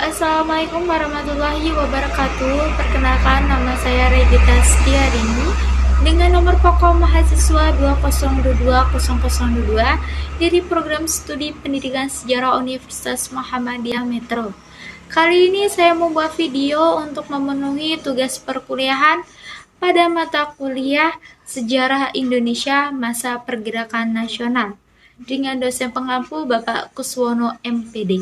Assalamualaikum warahmatullahi wabarakatuh. Perkenalkan, nama saya Regita Setiarini dengan nomor pokok mahasiswa 2022002 dari program studi pendidikan sejarah Universitas Muhammadiyah Metro. Kali ini saya membuat video untuk memenuhi tugas perkuliahan pada mata kuliah Sejarah Indonesia Masa Pergerakan Nasional dengan dosen pengampu Bapak Kuswono MPD.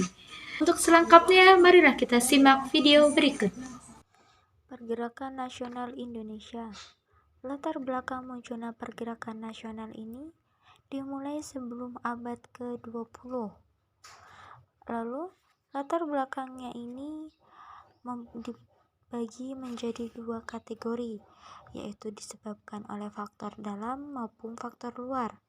Untuk selengkapnya, marilah kita simak video berikut. Pergerakan Nasional Indonesia. Latar belakang munculnya pergerakan nasional ini dimulai sebelum abad ke-20. Lalu, latar belakangnya ini dibagi menjadi dua kategori, yaitu disebabkan oleh faktor dalam maupun faktor luar.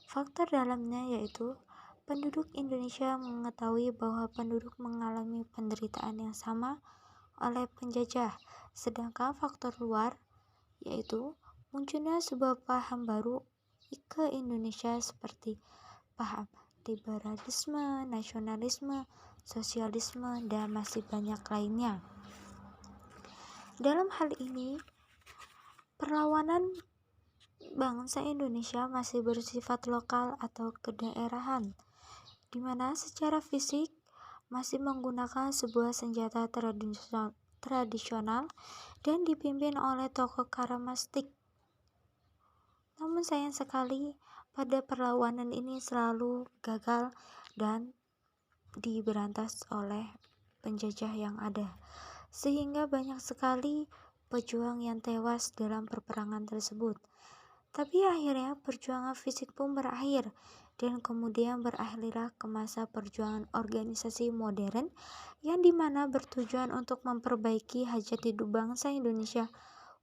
Faktor dalamnya yaitu penduduk Indonesia mengetahui bahwa penduduk mengalami penderitaan yang sama oleh penjajah, sedangkan faktor luar yaitu munculnya sebuah paham baru ke Indonesia seperti paham liberalisme, nasionalisme, sosialisme, dan masih banyak lainnya. Dalam hal ini, perlawanan bangsa Indonesia masih bersifat lokal atau kedaerahan, di mana secara fisik masih menggunakan sebuah senjata tradisional dan dipimpin oleh tokoh karismatik. Namun sayang sekali, pada perlawanan ini selalu gagal dan diberantas oleh penjajah yang ada, sehingga banyak sekali pejuang yang tewas dalam peperangan tersebut. Tapi akhirnya perjuangan fisik pun berakhir, dan kemudian berakhirlah ke masa perjuangan organisasi modern yang dimana bertujuan untuk memperbaiki hajat hidup bangsa Indonesia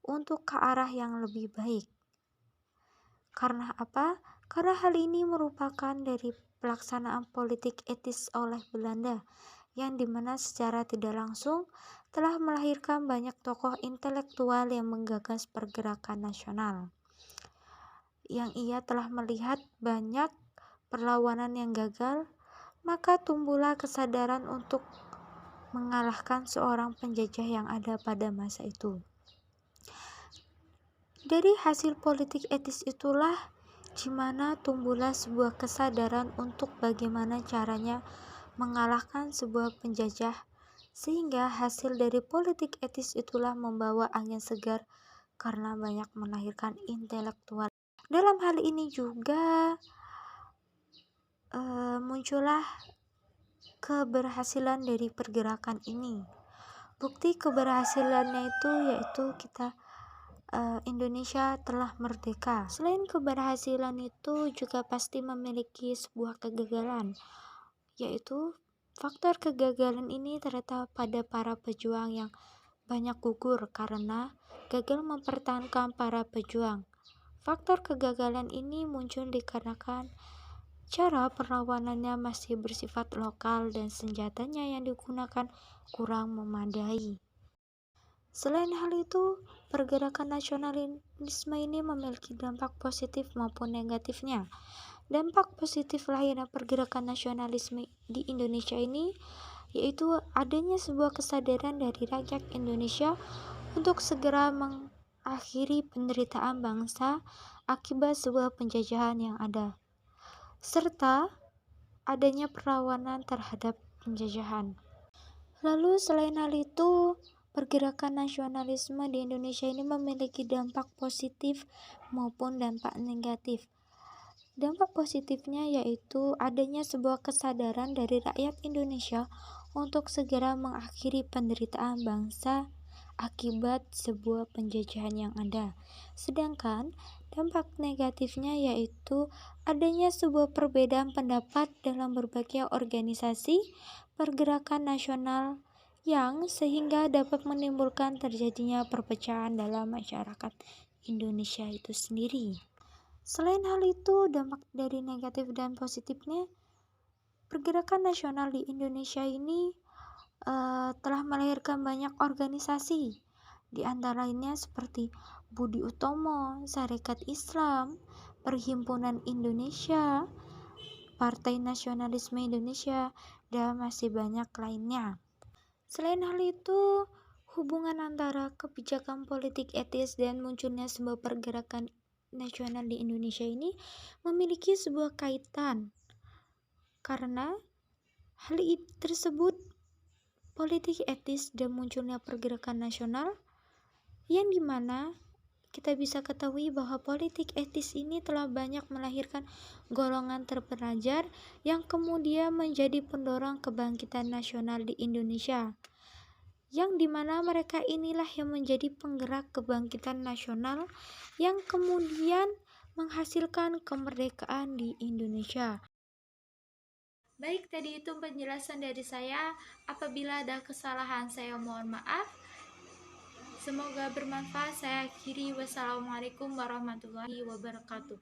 untuk ke arah yang lebih baik. Karena apa? Karena hal ini merupakan dari pelaksanaan politik etis oleh Belanda, yang dimana secara tidak langsung telah melahirkan banyak tokoh intelektual yang menggagas pergerakan nasional. Yang ia telah melihat banyak perlawanan yang gagal, maka tumbuhlah kesadaran untuk mengalahkan seorang penjajah yang ada pada masa itu. Dari hasil politik etis itulah di mana tumbuhlah sebuah kesadaran untuk bagaimana caranya mengalahkan sebuah penjajah, sehingga hasil dari politik etis itulah membawa angin segar karena banyak melahirkan intelektual. Dalam hal ini juga muncullah keberhasilan dari pergerakan ini. Bukti keberhasilannya itu yaitu Indonesia telah merdeka. Selain keberhasilan itu juga pasti memiliki sebuah kegagalan, yaitu faktor kegagalan ini terletak pada para pejuang yang banyak gugur karena gagal mempertahankan para pejuang. Faktor kegagalan ini muncul dikarenakan cara perlawanannya masih bersifat lokal dan senjatanya yang digunakan kurang memadai. Selain hal itu, pergerakan nasionalisme ini memiliki dampak positif maupun negatifnya. Dampak positif lahirnya pergerakan nasionalisme di Indonesia ini yaitu adanya sebuah kesadaran dari rakyat Indonesia untuk segera mengakhiri penderitaan bangsa akibat sebuah penjajahan yang ada, serta adanya perlawanan terhadap penjajahan. Lalu selain hal itu, pergerakan nasionalisme di Indonesia ini memiliki dampak positif maupun dampak negatif. Dampak positifnya yaitu adanya sebuah kesadaran dari rakyat Indonesia untuk segera mengakhiri penderitaan bangsa akibat sebuah penjajahan yang ada. Sedangkan dampak negatifnya yaitu adanya sebuah perbedaan pendapat dalam berbagai organisasi pergerakan nasional yang sehingga dapat menimbulkan terjadinya perpecahan dalam masyarakat Indonesia itu sendiri. Selain hal itu, dampak dari negatif dan positifnya, pergerakan nasional di Indonesia ini telah melahirkan banyak organisasi, di antara lainnya seperti Budi Utomo, Sarekat Islam, Perhimpunan Indonesia, Partai Nasionalisme Indonesia, dan masih banyak lainnya. Selain hal itu, hubungan antara kebijakan politik etis dan munculnya sebuah pergerakan nasional di Indonesia ini memiliki sebuah kaitan, karena hal tersebut politik etis dan munculnya pergerakan nasional yang dimana kita bisa ketahui bahwa politik etis ini telah banyak melahirkan golongan terpelajar yang kemudian menjadi pendorong kebangkitan nasional di Indonesia, yang dimana mereka inilah yang menjadi penggerak kebangkitan nasional yang kemudian menghasilkan kemerdekaan di Indonesia. Baik, tadi itu penjelasan dari saya. Apabila ada kesalahan, saya mohon maaf. Semoga bermanfaat. Saya akhiri. Wassalamualaikum warahmatullahi wabarakatuh.